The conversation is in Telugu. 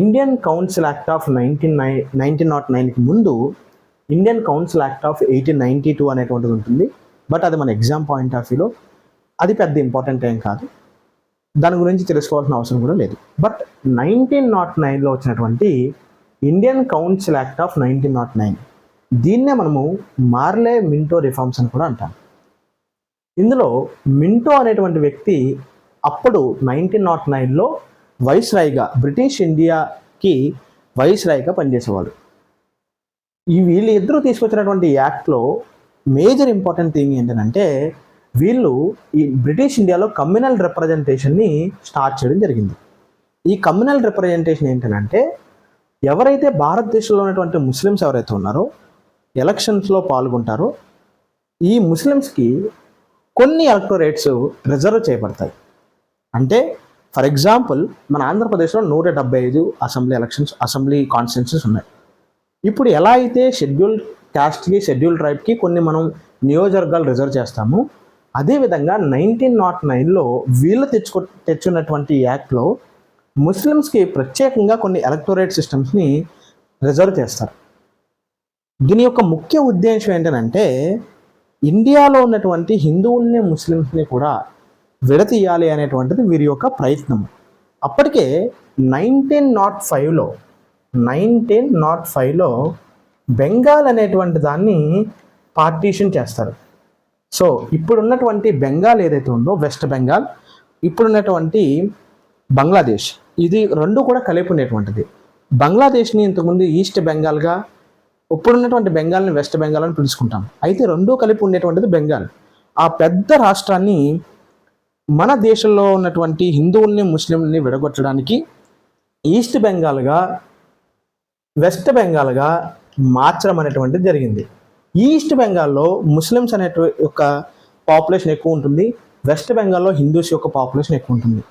ఇండియన్ కౌన్సిల్ యాక్ట్ ఆఫ్ 1909కి ముందు ఇండియన్ కౌన్సిల్ యాక్ట్ ఆఫ్ 1892 అనేటువంటిది ఉంటుంది. బట్ అది మన ఎగ్జామ్ పాయింట్ ఆఫ్ వ్యూలో అది పెద్ద ఇంపార్టెంట్ ఏం కాదు, దాని గురించి తెలుసుకోవాల్సిన అవసరం కూడా లేదు. బట్ 1909లో వచ్చినటువంటి ఇండియన్ కౌన్సిల్ యాక్ట్ ఆఫ్ 1909, దీన్నే మనము మార్లే మింటో రిఫార్మ్స్ అని కూడా అంటాం. ఇందులో మింటో అనేటువంటి వ్యక్తి అప్పుడు 1909లో వైస్రాయ్గా, బ్రిటిష్ ఇండియాకి వైస్రాయ్గా పనిచేసేవాడు. వీళ్ళు ఇద్దరు తీసుకొచ్చినటువంటి యాక్ట్లో మేజర్ ఇంపార్టెంట్ థింగ్ ఏంటంటే వీళ్ళు ఈ బ్రిటిష్ ఇండియాలో కమ్యూనల్ రిప్రజెంటేషన్ని స్టార్ట్ చేయడం జరిగింది. ఈ కమ్యూనల్ రిప్రజెంటేషన్ ఏంటంటే ఎవరైతే భారతదేశంలో ఉన్నటువంటి ముస్లిమ్స్ ఎవరైతే ఉన్నారో ఎలక్షన్స్లో పాల్గొంటారో ఈ ముస్లిమ్స్కి కొన్ని ఎలక్టోరేట్స్ రిజర్వ్ చేయబడతాయి. అంటే ఫర్ ఎగ్జాంపుల్ మన ఆంధ్రప్రదేశ్లో 175 అసెంబ్లీ కాన్స్టిట్యున్సీస్ ఉన్నాయి. ఇప్పుడు ఎలా అయితే షెడ్యూల్డ్ క్యాస్ట్కి, షెడ్యూల్డ్ ట్రైబ్కి కొన్ని మనం నియోజకవర్గాలు రిజర్వ్ చేస్తామో అదేవిధంగా 1909లో వీళ్ళు తెచ్చున్నటువంటి యాక్ట్లో ముస్లిమ్స్కి ప్రత్యేకంగా కొన్ని ఎలక్టోరేట్ సిస్టమ్స్ని రిజర్వ్ చేస్తారు. దీని యొక్క ముఖ్య ఉద్దేశం ఏంటంటే ఇండియాలో ఉన్నటువంటి హిందువుల్ని, ముస్లిమ్స్ని కూడా విడతీయాలి అనేటువంటిది వీరి యొక్క ప్రయత్నం. అప్పటికే 1905లో బెంగాల్ అనేటువంటి దాన్ని పార్టీషన్ చేస్తారు. సో ఇప్పుడున్నటువంటి బెంగాల్ ఏదైతే ఉందో వెస్ట్ బెంగాల్, ఇప్పుడున్నటువంటి బంగ్లాదేశ్, ఇది రెండు కూడా కలిపి ఉండేటువంటిది. బంగ్లాదేశ్ని ఇంతకుముందు ఈస్ట్ బెంగాల్గా, ఇప్పుడున్నటువంటి బెంగాల్ని వెస్ట్ బెంగాల్ అని పిలుచుకుంటాం. అయితే రెండూ కలిపి ఉండేటువంటిది బెంగాల్. ఆ పెద్ద రాష్ట్రాన్ని మన దేశంలో ఉన్నటువంటి హిందువుల్ని, ముస్లింల్ని విడగొట్టడానికి ఈస్ట్ బెంగాల్గా, వెస్ట్ బెంగాల్గా మార్చడం అనేటువంటిది జరిగింది. ఈస్ట్ బెంగాల్లో ముస్లిమ్స్ యొక్క పాపులేషన్ ఎక్కువ ఉంటుంది, వెస్ట్ బెంగాల్లో హిందూస్ యొక్క పాపులేషన్ ఎక్కువ ఉంటుంది.